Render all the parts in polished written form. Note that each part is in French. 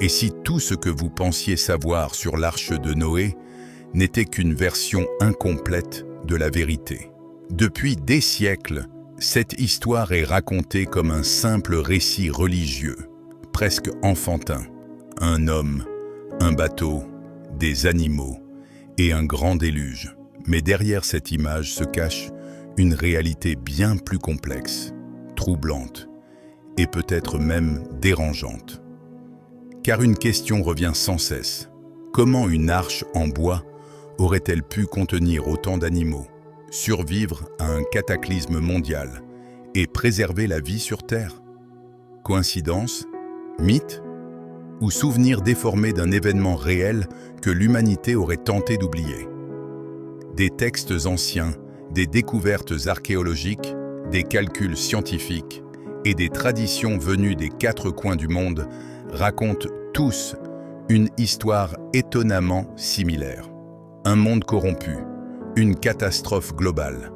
Et si tout ce que vous pensiez savoir sur l'arche de Noé n'était qu'une version incomplète de la vérité? Depuis des siècles, cette histoire est racontée comme un simple récit religieux, presque enfantin. Un homme, un bateau, des animaux et un grand déluge. Mais derrière cette image se cache une réalité bien plus complexe, troublante et peut-être même dérangeante. Car une question revient sans cesse. Comment une arche en bois aurait-elle pu contenir autant d'animaux, survivre à un cataclysme mondial et préserver la vie sur Terre? Coïncidence? Mythe? Ou souvenir déformé d'un événement réel que l'humanité aurait tenté d'oublier? Des textes anciens, des découvertes archéologiques, des calculs scientifiques et des traditions venues des quatre coins du monde racontent tous une histoire étonnamment similaire. Un monde corrompu, une catastrophe globale,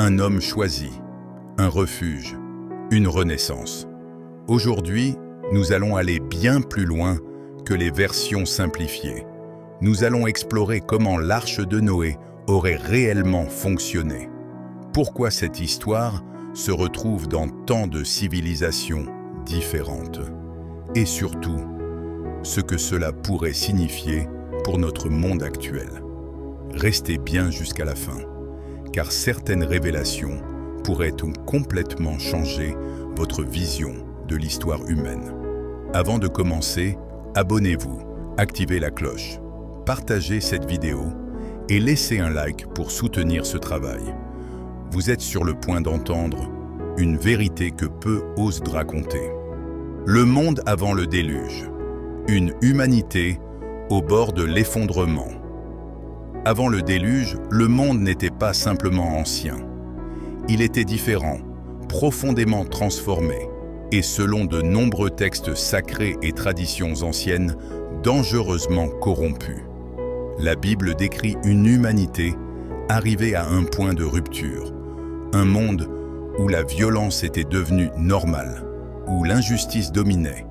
un homme choisi, un refuge, une renaissance. Aujourd'hui, nous allons aller bien plus loin que les versions simplifiées. Nous allons explorer comment l'arche de Noé aurait réellement fonctionné. Pourquoi cette histoire se retrouve dans tant de civilisations différentes. Et surtout, ce que cela pourrait signifier pour notre monde actuel. Restez bien jusqu'à la fin, car certaines révélations pourraient complètement changer votre vision de l'histoire humaine. Avant de commencer, abonnez-vous, activez la cloche, partagez cette vidéo et laissez un like pour soutenir ce travail. Vous êtes sur le point d'entendre une vérité que peu osent raconter. Le monde avant le déluge. Une humanité au bord de l'effondrement. Avant le déluge, le monde n'était pas simplement ancien. Il était différent, profondément transformé, et selon de nombreux textes sacrés et traditions anciennes, dangereusement corrompus. La Bible décrit une humanité arrivée à un point de rupture, un monde où la violence était devenue normale, où l'injustice dominait,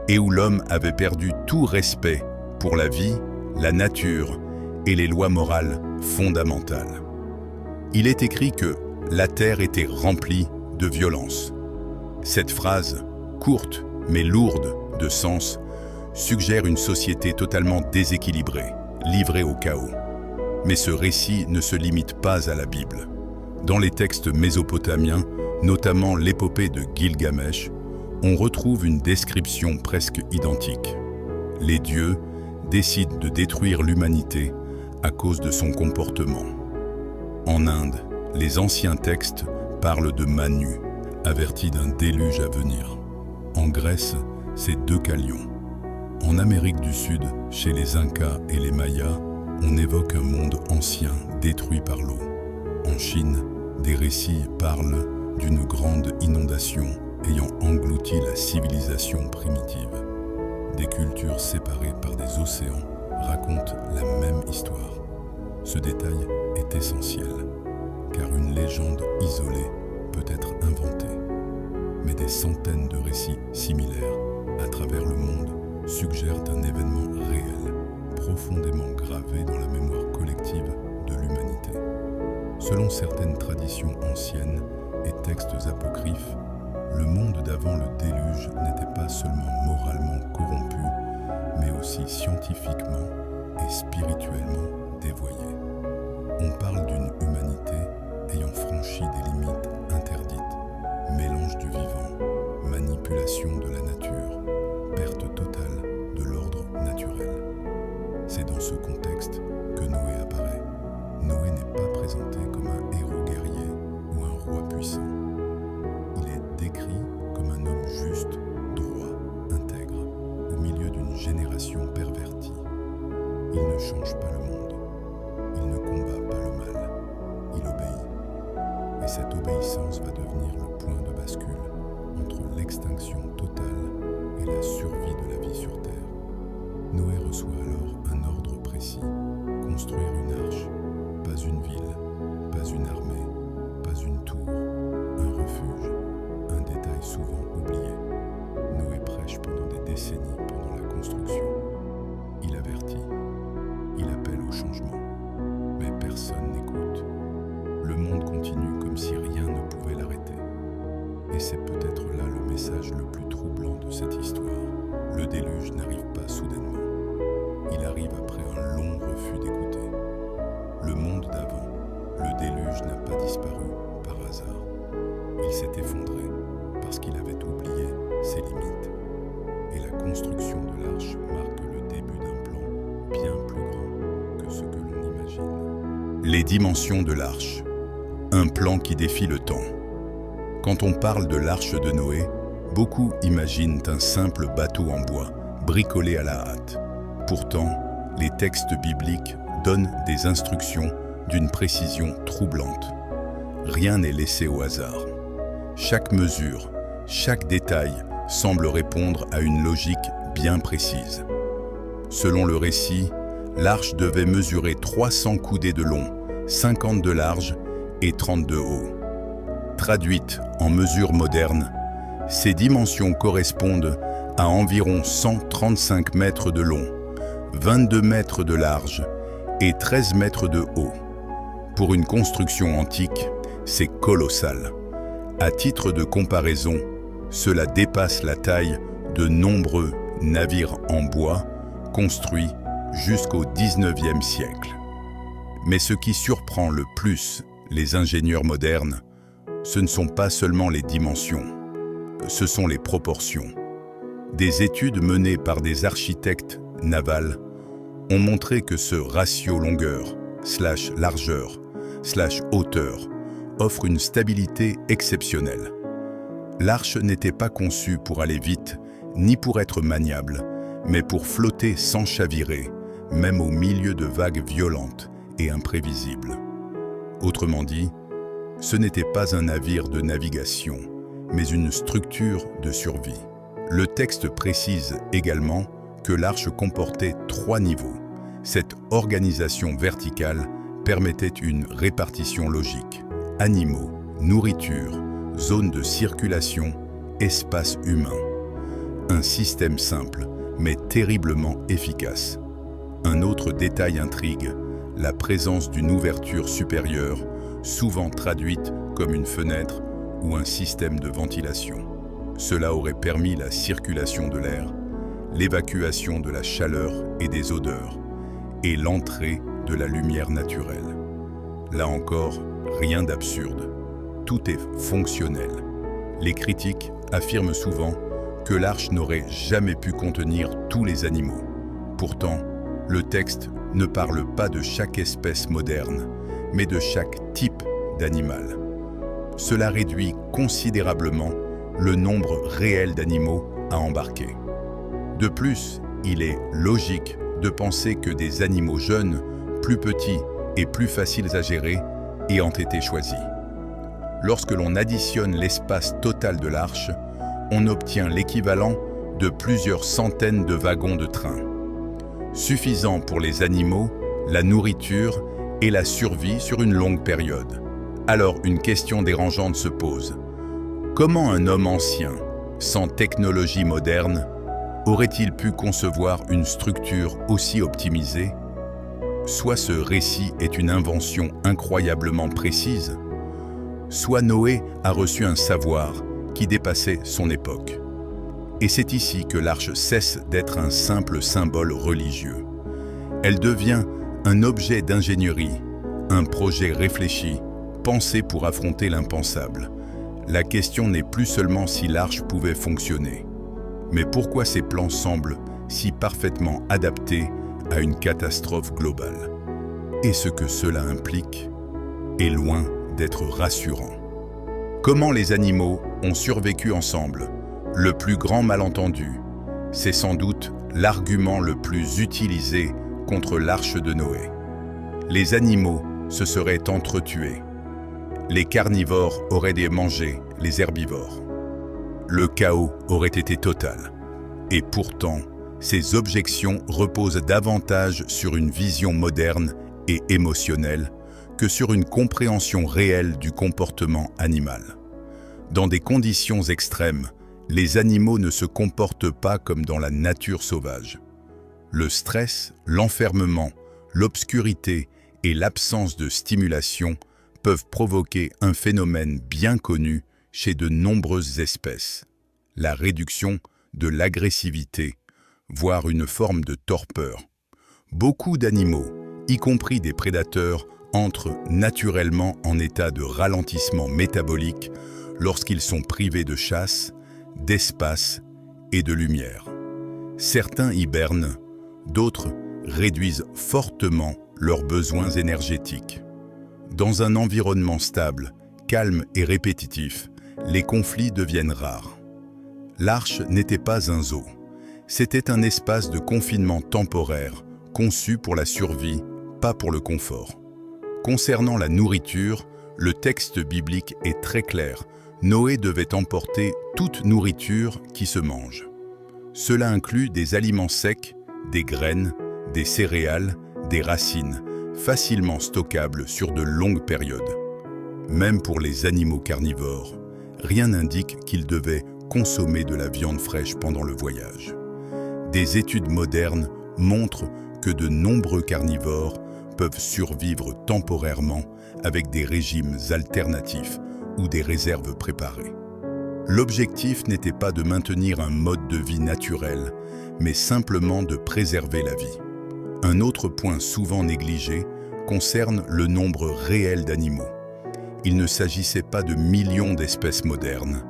et où l'homme avait perdu tout respect pour la vie, la nature et les lois morales fondamentales. Il est écrit que la terre était remplie de violence. Cette phrase, courte mais lourde de sens, suggère une société totalement déséquilibrée, livrée au chaos. Mais ce récit ne se limite pas à la Bible. Dans les textes mésopotamiens, notamment l'épopée de Gilgamesh, on retrouve une description presque identique. Les dieux décident de détruire l'humanité à cause de son comportement. En Inde, les anciens textes parlent de Manu, averti d'un déluge à venir. En Grèce, c'est Deucalion. En Amérique du Sud, chez les Incas et les Mayas, on évoque un monde ancien détruit par l'eau. En Chine, des récits parlent d'une grande inondation ayant englouti la civilisation primitive. Des cultures séparées par des océans racontent la même histoire. Ce détail est essentiel, car une légende isolée peut être inventée. Mais des centaines de récits similaires à travers le monde suggèrent un événement réel, profondément gravé dans la mémoire collective de l'humanité. Selon certaines traditions anciennes et textes apocryphes, le monde d'avant le déluge n'était pas seulement moralement corrompu, mais aussi scientifiquement et spirituellement dévoyé. On parle d'une humanité ayant franchi des limites interdites, mélange du vivant, manipulation de la nature, perte totale de l'ordre naturel. C'est dans ce contexte que Noé apparaît. Noé n'est pas présenté comme un héros guerrier ou un roi puissant. Il est décrit comme un homme juste, droit, intègre, au milieu d'une génération pervertie. Il ne change pas le monde. Il ne combat pas le mal. Il obéit. Et cette obéissance va devenir le point de bascule entre l'extinction totale et la survie de la vie sur Terre. Noé reçoit alors un ordre précis, construire une arche, pas une ville, pas une armée, pas une tour, un refuge, un détail souvent oublié. Noé prêche pendant des décennies pendant la construction Et c'est peut-être là le message le plus troublant de cette histoire. Le déluge n'arrive pas soudainement. Il arrive après un long refus d'écouter. Le monde d'avant, le déluge n'a pas disparu par hasard. Il s'est effondré parce qu'il avait oublié ses limites. Et la construction de l'arche marque le début d'un plan bien plus grand que ce que l'on imagine. Les dimensions de l'arche. Un plan qui défie le temps. Quand on parle de l'arche de Noé, beaucoup imaginent un simple bateau en bois, bricolé à la hâte. Pourtant, les textes bibliques donnent des instructions d'une précision troublante. Rien n'est laissé au hasard. Chaque mesure, chaque détail semble répondre à une logique bien précise. Selon le récit, l'arche devait mesurer 300 coudées de long, 50 de large et 30 de haut. Traduites en mesures modernes, ces dimensions correspondent à environ 135 mètres de long, 22 mètres de large et 13 mètres de haut. Pour une construction antique, c'est colossal. À titre de comparaison, cela dépasse la taille de nombreux navires en bois construits jusqu'au XIXe siècle. Mais ce qui surprend le plus les ingénieurs modernes, ce ne sont pas seulement les dimensions, ce sont les proportions. Des études menées par des architectes navals ont montré que ce ratio longueur/largeur/hauteur offre une stabilité exceptionnelle. L'arche n'était pas conçue pour aller vite, ni pour être maniable, mais pour flotter sans chavirer, même au milieu de vagues violentes et imprévisibles. Autrement dit, ce n'était pas un navire de navigation, mais une structure de survie. Le texte précise également que l'arche comportait 3 niveaux. Cette organisation verticale permettait une répartition logique. Animaux, nourriture, zone de circulation, espace humain. Un système simple, mais terriblement efficace. Un autre détail intrigue, la présence d'une ouverture supérieure, souvent traduite comme une fenêtre ou un système de ventilation. Cela aurait permis la circulation de l'air, l'évacuation de la chaleur et des odeurs, et l'entrée de la lumière naturelle. Là encore, rien d'absurde. Tout est fonctionnel. Les critiques affirment souvent que l'arche n'aurait jamais pu contenir tous les animaux. Pourtant, le texte ne parle pas de chaque espèce moderne, mais de chaque type d'animal. Cela réduit considérablement le nombre réel d'animaux à embarquer. De plus, il est logique de penser que des animaux jeunes, plus petits et plus faciles à gérer, ayant été choisis. Lorsque l'on additionne l'espace total de l'arche, on obtient l'équivalent de plusieurs centaines de wagons de train. Suffisant pour les animaux, la nourriture et la survie sur une longue période. Alors une question dérangeante se pose. Comment un homme ancien, sans technologie moderne, aurait-il pu concevoir une structure aussi optimisée? Soit ce récit est une invention incroyablement précise, soit Noé a reçu un savoir qui dépassait son époque. Et c'est ici que l'arche cesse d'être un simple symbole religieux. Elle devient un objet d'ingénierie, un projet réfléchi, pensé pour affronter l'impensable. La question n'est plus seulement si l'arche pouvait fonctionner, mais pourquoi ces plans semblent si parfaitement adaptés à une catastrophe globale. Et ce que cela implique est loin d'être rassurant. Comment les animaux ont survécu ensemble? Le plus grand malentendu, c'est sans doute l'argument le plus utilisé contre l'arche de Noé. Les animaux se seraient entretués. Les carnivores auraient mangé les herbivores. Le chaos aurait été total. Et pourtant, ces objections reposent davantage sur une vision moderne et émotionnelle que sur une compréhension réelle du comportement animal. Dans des conditions extrêmes, les animaux ne se comportent pas comme dans la nature sauvage. Le stress, l'enfermement, l'obscurité et l'absence de stimulation peuvent provoquer un phénomène bien connu chez de nombreuses espèces, la réduction de l'agressivité, voire une forme de torpeur. Beaucoup d'animaux, y compris des prédateurs, entrent naturellement en état de ralentissement métabolique lorsqu'ils sont privés de chasse, d'espace et de lumière. Certains hibernent, d'autres réduisent fortement leurs besoins énergétiques. Dans un environnement stable, calme et répétitif, les conflits deviennent rares. L'Arche n'était pas un zoo, c'était un espace de confinement temporaire conçu pour la survie, pas pour le confort. Concernant la nourriture, le texte biblique est très clair. Noé devait emporter toute nourriture qui se mange. Cela inclut des aliments secs, des graines, des céréales, des racines, facilement stockables sur de longues périodes. Même pour les animaux carnivores, rien n'indique qu'ils devaient consommer de la viande fraîche pendant le voyage. Des études modernes montrent que de nombreux carnivores peuvent survivre temporairement avec des régimes alternatifs ou des réserves préparées. L'objectif n'était pas de maintenir un mode de vie naturel, mais simplement de préserver la vie. Un autre point souvent négligé concerne le nombre réel d'animaux. Il ne s'agissait pas de millions d'espèces modernes,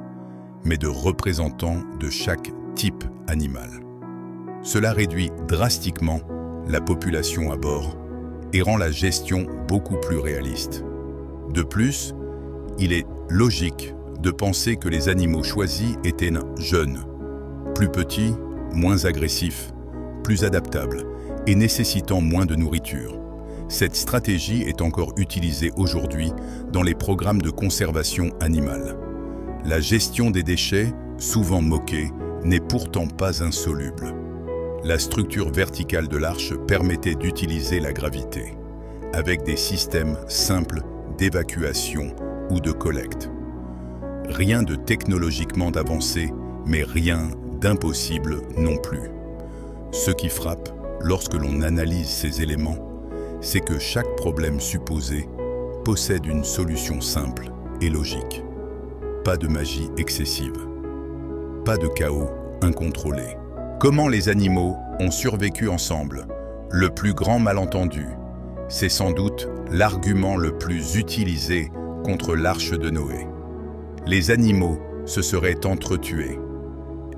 mais de représentants de chaque type animal. Cela réduit drastiquement la population à bord et rend la gestion beaucoup plus réaliste. De plus, il est logique de penser que les animaux choisis étaient jeunes, plus petits, moins agressifs, plus adaptables et nécessitant moins de nourriture. Cette stratégie est encore utilisée aujourd'hui dans les programmes de conservation animale. La gestion des déchets, souvent moquée, n'est pourtant pas insoluble. La structure verticale de l'Arche permettait d'utiliser la gravité, avec des systèmes simples d'évacuation ou de collecte. Rien de technologiquement avancé, mais rien d'impossible non plus. Ce qui frappe, lorsque l'on analyse ces éléments, c'est que chaque problème supposé possède une solution simple et logique. Pas de magie excessive. Pas de chaos incontrôlé. Comment les animaux ont survécu ensemble? Le plus grand malentendu, c'est sans doute l'argument le plus utilisé contre l'Arche de Noé. Les animaux se seraient entretués.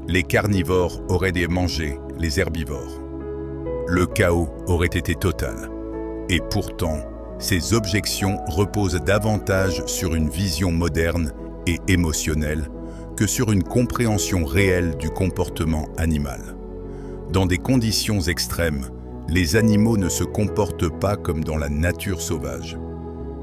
Les carnivores auraient mangé les herbivores. Le chaos aurait été total. Et pourtant, ces objections reposent davantage sur une vision moderne et émotionnelle que sur une compréhension réelle du comportement animal. Dans des conditions extrêmes, les animaux ne se comportent pas comme dans la nature sauvage.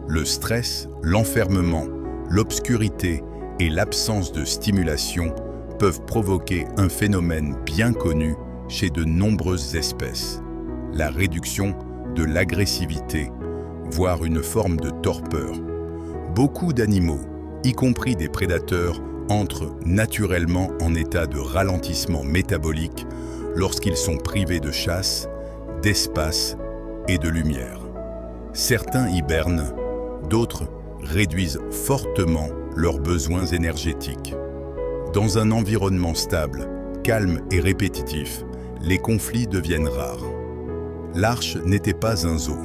Le stress, l'enfermement, l'obscurité et l'absence de stimulation peuvent provoquer un phénomène bien connu chez de nombreuses espèces, la réduction de l'agressivité, voire une forme de torpeur. Beaucoup d'animaux, y compris des prédateurs, entrent naturellement en état de ralentissement métabolique lorsqu'ils sont privés de chasse, d'espace et de lumière. Certains hibernent, d'autres réduisent fortement leurs besoins énergétiques. Dans un environnement stable, calme et répétitif, les conflits deviennent rares. L'Arche n'était pas un zoo,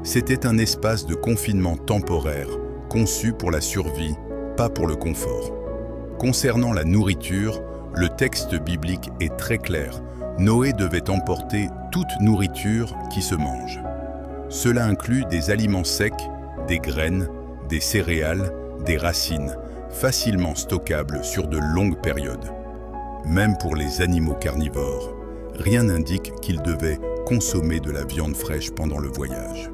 c'était un espace de confinement temporaire conçu pour la survie, pas pour le confort. Concernant la nourriture, le texte biblique est très clair. Noé devait emporter toute nourriture qui se mange. Cela inclut des aliments secs, des graines, des céréales, des racines, facilement stockables sur de longues périodes. Même pour les animaux carnivores, rien n'indique qu'ils devaient consommer de la viande fraîche pendant le voyage.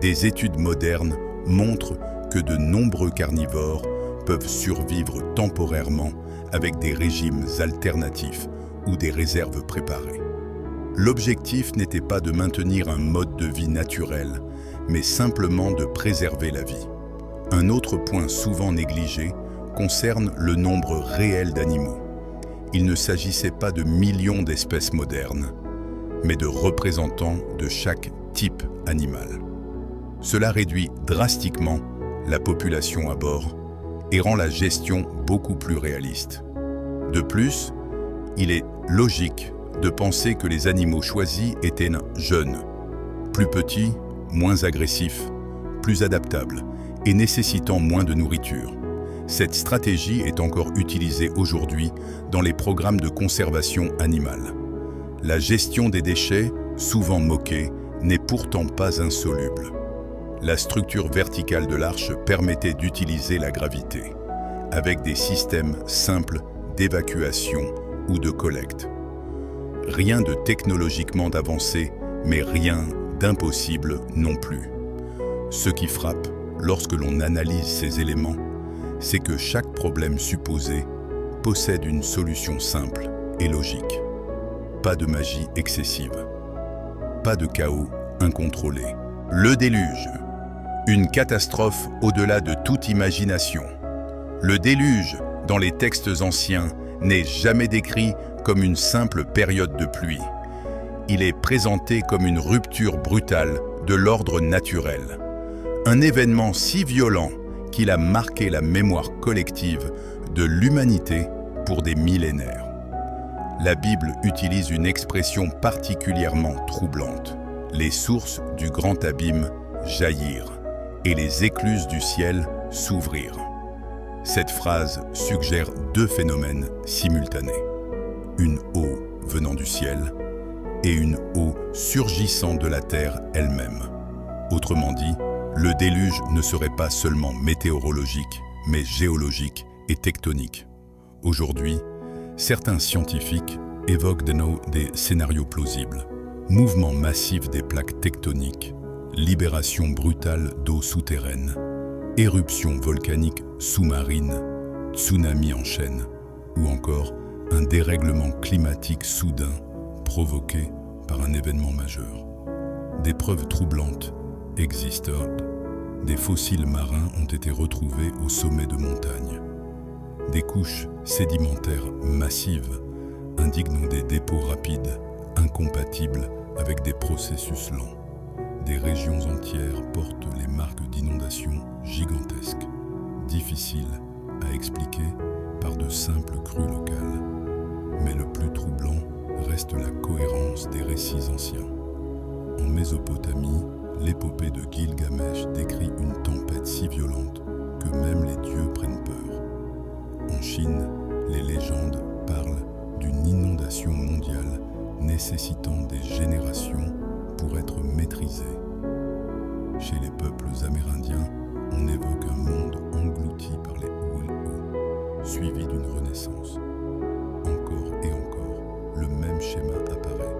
Des études modernes montrent que de nombreux carnivores peuvent survivre temporairement avec des régimes alternatifs ou des réserves préparées. L'objectif n'était pas de maintenir un mode de vie naturel, mais simplement de préserver la vie. Un autre point souvent négligé concerne le nombre réel d'animaux. Il ne s'agissait pas de millions d'espèces modernes, mais de représentants de chaque type animal. Cela réduit drastiquement la population à bord et rend la gestion beaucoup plus réaliste. De plus, il est logique de penser que les animaux choisis étaient jeunes, plus petits, moins agressifs, plus adaptables et nécessitant moins de nourriture. Cette stratégie est encore utilisée aujourd'hui dans les programmes de conservation animale. La gestion des déchets, souvent moquée, n'est pourtant pas insoluble. La structure verticale de l'arche permettait d'utiliser la gravité, avec des systèmes simples d'évacuation ou de collecte. Rien de technologiquement avancé, mais rien d'impossible non plus. Ce qui frappe, lorsque l'on analyse ces éléments, c'est que chaque problème supposé possède une solution simple et logique. Pas de magie excessive. Pas de chaos incontrôlé. Le déluge. Une catastrophe au-delà de toute imagination. Le déluge, dans les textes anciens, n'est jamais décrit comme une simple période de pluie. Il est présenté comme une rupture brutale de l'ordre naturel. Un événement si violent qu'il a marqué la mémoire collective de l'humanité pour des millénaires. La Bible utilise une expression particulièrement troublante. Les sources du grand abîme jaillirent et les écluses du ciel s'ouvrirent. Cette phrase suggère deux phénomènes simultanés. Une eau venant du ciel et une eau surgissant de la terre elle-même. Autrement dit, le déluge ne serait pas seulement météorologique, mais géologique et tectonique. Aujourd'hui, certains scientifiques évoquent des scénarios plausibles. Mouvement massif des plaques tectoniques, libération brutale d'eau souterraine, éruption volcanique sous-marine, tsunami en chaîne, ou encore un dérèglement climatique soudain provoqué par un événement majeur. Des preuves troublantes existent. Des fossiles marins ont été retrouvés au sommet de montagnes. Des couches sédimentaires massives indiquent des dépôts rapides, incompatibles avec des processus lents. Des régions entières portent les marques d'inondations gigantesques, difficiles à expliquer par de simples crues locales. Mais le plus troublant reste la cohérence des récits anciens. En Mésopotamie, l'épopée de Gilgamesh décrit une tempête si violente que même les dieux prennent peur. En Chine, les légendes parlent d'une inondation mondiale nécessitant des générations pour être maîtrisée. Chez les peuples amérindiens, on évoque un monde englouti par les Huil'hu, suivi d'une renaissance. Encore et encore, le même schéma apparaît.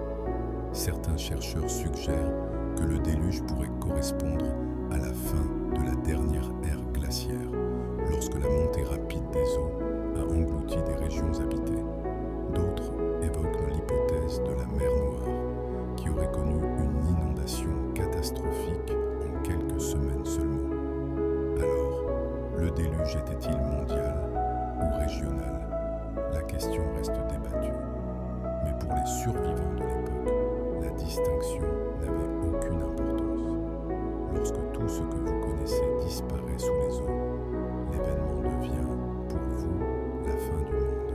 Certains chercheurs suggèrent que le déluge pourrait correspondre à la fin de la dernière ère glaciaire, lorsque la montée rapide des eaux a englouti des régions habitées. D'autres évoquent l'hypothèse de la mer Noire, qui aurait connu une inondation catastrophique en quelques semaines seulement. Alors, le déluge était-il mondial ou régional? La question reste débattue. Mais pour les survivants de l'époque, la distinction n'avait aucune importance. Lorsque tout ce que vous connaissez disparaît sous les eaux, l'événement devient, pour vous, la fin du monde.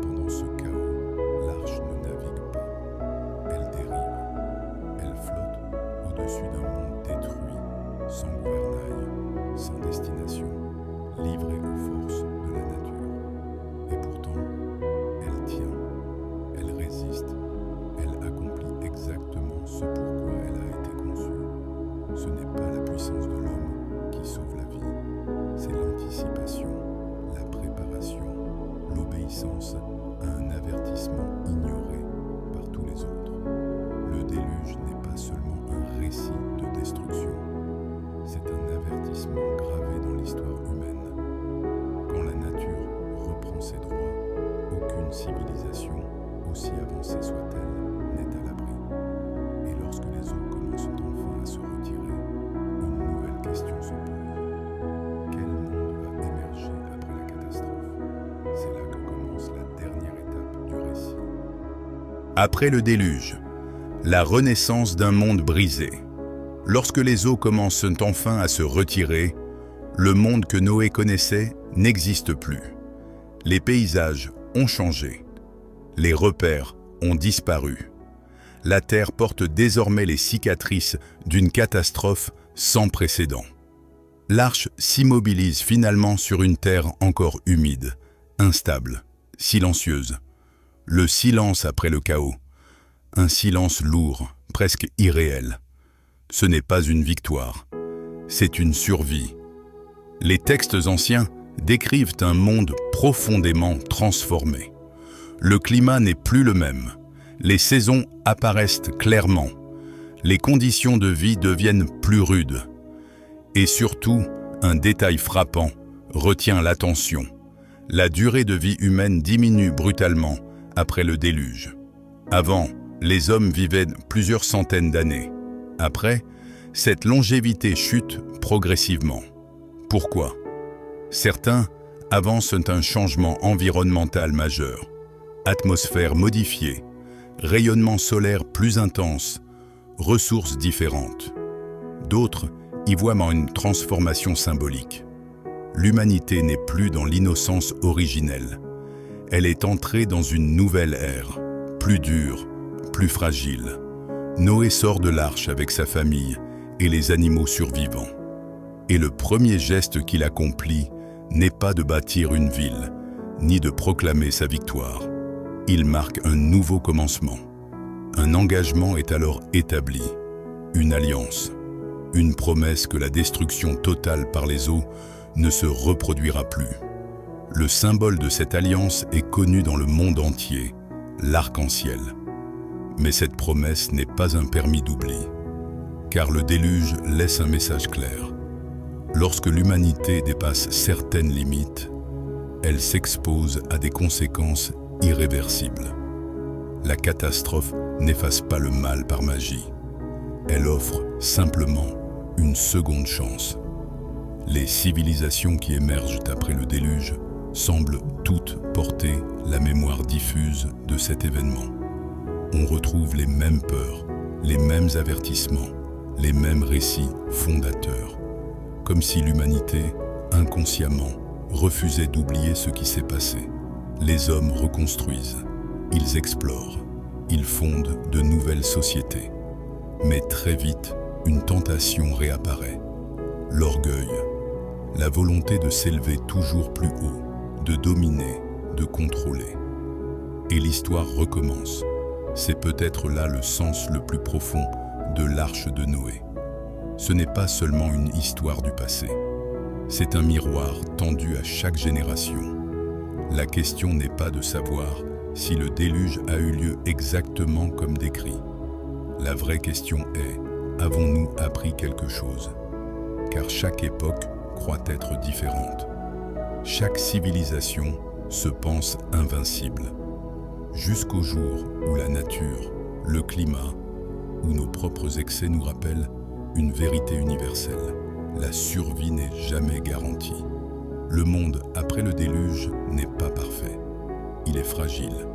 Pendant ce chaos, l'arche ne navigue pas. Elle dérive. Elle flotte au-dessus d'un monde détruit, sans gouvernail, sans destination, livrée aux forces de la nature. Et pourtant, elle tient, elle résiste, elle accomplit exactement ce pourquoi elle a été conçue. Ce n'est pas la puissance de l'homme qui sauve la vie, c'est l'anticipation, la préparation, l'obéissance à un avertissement ignoré par tous les autres. Le déluge n'est pas seulement un récit de destruction, c'est un avertissement gravé dans l'histoire humaine. Quand la nature reprend ses droits, aucune civilisation, aussi avancée soit-elle, n'est à l'abri. Et lorsque les eaux commencent enfin à se retirer, une nouvelle question se pose. Quel monde va émerger après la catastrophe? C'est là que commence la dernière étape du récit. Après le déluge, la renaissance d'un monde brisé. Lorsque les eaux commencent enfin à se retirer, Le monde que Noé connaissait n'existe plus. Les paysages ont changé. Les repères ont disparu. La Terre porte désormais les cicatrices d'une catastrophe sans précédent. L'arche s'immobilise finalement sur une terre encore humide, instable, silencieuse. Le silence après le chaos. Un silence lourd, presque irréel. Ce n'est pas une victoire, c'est une survie. Les textes anciens décrivent un monde profondément transformé. Le climat n'est plus le même. Les saisons apparaissent clairement. Les conditions de vie deviennent plus rudes. Et surtout, un détail frappant retient l'attention. La durée de vie humaine diminue brutalement après le déluge. Avant, les hommes vivaient plusieurs centaines d'années. Après, cette longévité chute progressivement. Pourquoi? Certains avancent un changement environnemental majeur. Atmosphère modifiée, rayonnement solaire plus intense, ressources différentes. D'autres y voient une transformation symbolique. L'humanité n'est plus dans l'innocence originelle. Elle est entrée dans une nouvelle ère, plus dure, plus fragile. Noé sort de l'arche avec sa famille et les animaux survivants. Et le premier geste qu'il accomplit n'est pas de bâtir une ville, ni de proclamer sa victoire. Il marque un nouveau commencement. Un engagement est alors établi, une alliance, une promesse que la destruction totale par les eaux ne se reproduira plus. Le symbole de cette alliance est connu dans le monde entier, l'arc-en-ciel. Mais cette promesse n'est pas un permis d'oubli, car le déluge laisse un message clair. Lorsque l'humanité dépasse certaines limites, elle s'expose à des conséquences irréversibles. La catastrophe n'efface pas le mal par magie. Elle offre simplement une seconde chance. Les civilisations qui émergent après le déluge semblent toutes porter la mémoire diffuse de cet événement. On retrouve les mêmes peurs, les mêmes avertissements, les mêmes récits fondateurs, comme si l'humanité, inconsciemment, refusait d'oublier ce qui s'est passé. Les hommes reconstruisent, ils explorent, ils fondent de nouvelles sociétés. Mais très vite, une tentation réapparaît. L'orgueil, la volonté de s'élever toujours plus haut, de dominer, de contrôler. Et l'histoire recommence. C'est peut-être là le sens le plus profond de l'arche de Noé. Ce n'est pas seulement une histoire du passé. C'est un miroir tendu à chaque génération. La question n'est pas de savoir si le déluge a eu lieu exactement comme décrit. La vraie question est, avons-nous appris quelque chose? Car chaque époque croit être différente. Chaque civilisation se pense invincible. Jusqu'au jour où la nature, le climat ou nos propres excès nous rappellent une vérité universelle. La survie n'est jamais garantie. Le monde après le déluge n'est pas parfait. Il est fragile.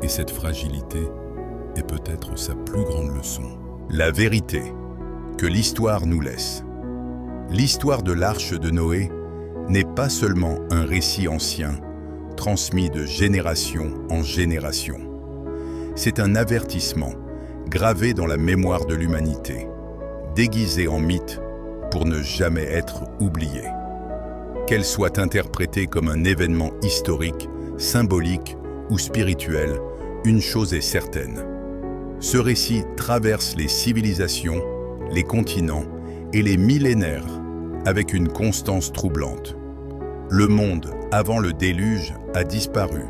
Et cette fragilité est peut-être sa plus grande leçon. La vérité que l'histoire nous laisse. L'histoire de l'arche de Noé n'est pas seulement un récit ancien, transmis de génération en génération. C'est un avertissement gravé dans la mémoire de l'humanité, déguisé en mythe pour ne jamais être oublié. Qu'elle soit interprétée comme un événement historique, symbolique ou spirituel, une chose est certaine. Ce récit traverse les civilisations, les continents et les millénaires avec une constance troublante. Le monde, avant le déluge, a disparu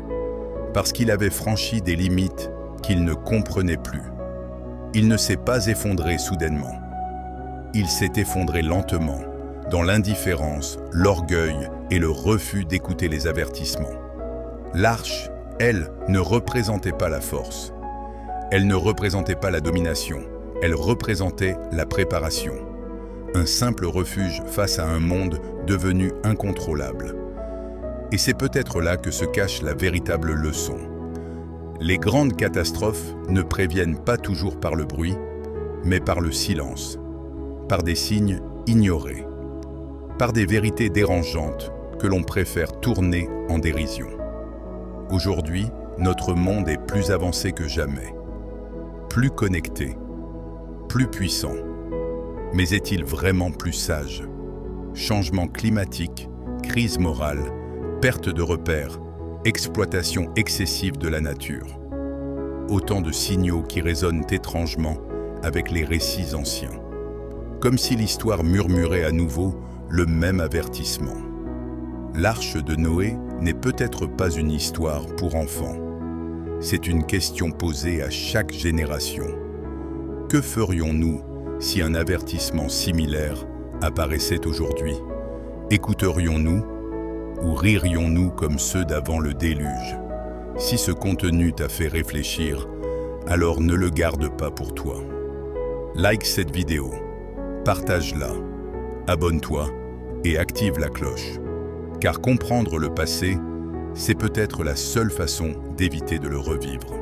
parce qu'il avait franchi des limites qu'il ne comprenait plus. Il ne s'est pas effondré soudainement. Il s'est effondré lentement, dans l'indifférence, l'orgueil et le refus d'écouter les avertissements. L'arche, elle, ne représentait pas la force. Elle ne représentait pas la domination. Elle représentait la préparation. Un simple refuge face à un monde devenu incontrôlable. Et c'est peut-être là que se cache la véritable leçon. Les grandes catastrophes ne préviennent pas toujours par le bruit, mais par le silence, par des signes ignorés. par des vérités dérangeantes que l'on préfère tourner en dérision. Aujourd'hui, notre monde est plus avancé que jamais, plus connecté, plus puissant. Mais est-il vraiment plus sage? Changement climatique, crise morale, perte de repères, exploitation excessive de la nature. Autant de signaux qui résonnent étrangement avec les récits anciens. Comme si l'histoire murmurait à nouveau le même avertissement. L'arche de Noé n'est peut-être pas une histoire pour enfants. C'est une question posée à chaque génération. Que ferions-nous si un avertissement similaire apparaissait aujourd'hui? Écouterions-nous ou ririons-nous comme ceux d'avant le déluge? Si ce contenu t'a fait réfléchir, alors ne le garde pas pour toi. Like cette vidéo, partage-la, abonne-toi et active la cloche. Car comprendre le passé, c'est peut-être la seule façon d'éviter de le revivre.